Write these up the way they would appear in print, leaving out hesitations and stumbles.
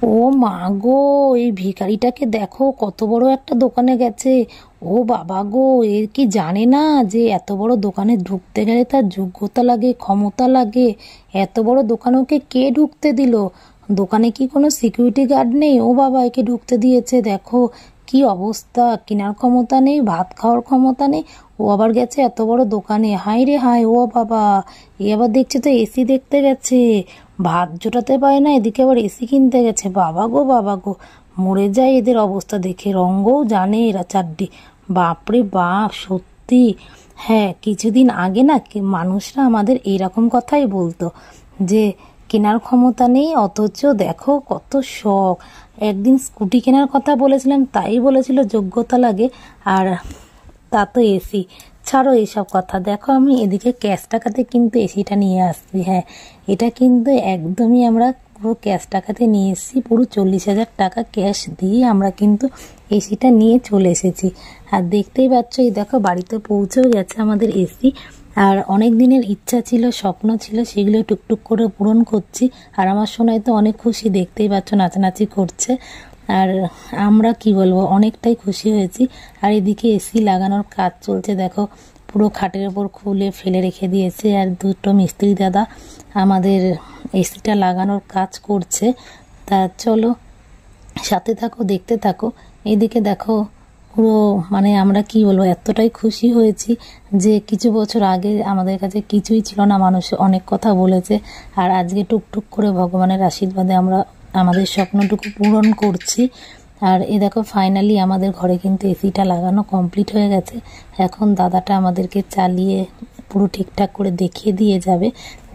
ও মা গো, এই ভিখারিটাকে দেখো কত বড় একটা দোকানে গেছে। ও বাবা গো, এর কি জানে না যে এত বড় দোকানে ঢুকতে গেলে তার যোগ্যতা লাগে, ক্ষমতা লাগে। এত বড় দোকানে ওকে কে ঢুকতে দিল? দোকানে কি কোনো সিকিউরিটি গার্ড নেই? ও বাবা, একে ঢুকতে দিয়েছে। দেখো কি অবস্থা, কেনার ক্ষমতা নেই, ভাত খাওয়ার ক্ষমতা নেই, ও আবার গেছে এত বড় দোকানে। হাই রে হাই, ও বাবা, এ আবার দেখছে তো এসি দেখতে গেছে। ভাত জোটাতে পারে না, এদিকে আবার এসি কিনতে গেছে। বাবা গো বাবা গো, মরে যায় এদের অবস্থা দেখে। রঙ্গও জানে এরা চারটি। বাপরে বাপ, সত্যি। হ্যাঁ, কিছুদিন আগে না মানুষরা আমাদের এইরকম কথাই বলতো যে কেনার ক্ষমতা নেই, অথচ দেখো কত শখ। একদিন স্কুটি কেনার কথা বলেছিলাম, তাই বলেছিল যোগ্যতা লাগে, আর তা তো এসি। ছাড়ো এইসব কথা, দেখো আমি এদিকে ক্যাশ টাকাতে কিন্তু এসিটা নিয়ে আসছি। হ্যাঁ, এটা কিন্তু একদমই আমরা পুরো ক্যাশ টাকাতে নিয়ে এসেছি। পুরো 40,000 টাকা ক্যাশ দিয়ে আমরা কিন্তু এসিটা নিয়ে চলে এসেছি। আর দেখতেই পাচ্ছ, এই দেখো বাড়িতে পৌঁছেও গেছে আমাদের এসি। আর অনেক দিনের ইচ্ছা ছিল, স্বপ্ন ছিল, সেগুলো টুকটুক করে পূরণ করছি। আর আমার সোনাই তো অনেক খুশি, দেখতেই পাচ্ছ নাচানাচি করছে। আর আমরা কি বলবো, অনেকটাই খুশি হয়েছি। আর এদিকে এসি লাগানোর কাজ চলছে, দেখো পুরো খাটের ওপর খুলে ফেলে রেখে দিয়েছে। আর দুটো মিস্ত্রি দাদা আমাদের এসিটা লাগানোর কাজ করছে। তা চলো সাথে থাকো, দেখতে থাকো। এইদিকে দেখো পুরো, মানে আমরা কি বলবো, এতটাই খুশি হয়েছি যে কিছু বছর আগে আমাদের কাছে কিছুই ছিল না, মানুষ অনেক কথা বলেছে। আর আজকে টুকটুক করে ভগবানের আশীর্বাদে আমরা আমাদের স্বপ্নটুকু পূরণ করছি। আর এ দেখো ফাইনালি আমাদের ঘরে কিন্তু এসিটা লাগানো কমপ্লিট হয়ে গেছে। এখন দাদাটা আমাদেরকে চালিয়ে পুরো ঠিকঠাক করে দেখিয়ে দিয়ে যাবে।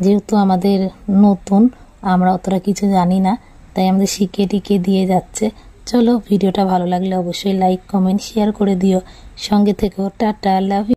যেহেতু আমাদের নতুন, আমরা অতটা কিছু জানি না, তাই আমাদের শিখিয়ে টিকিয়ে দিয়ে যাচ্ছে। চলো, ভিডিওটা ভালো লাগলে অবশ্যই লাইক, কমেন্ট, শেয়ার করে দিও। সঙ্গে থেকো। Tata, love you.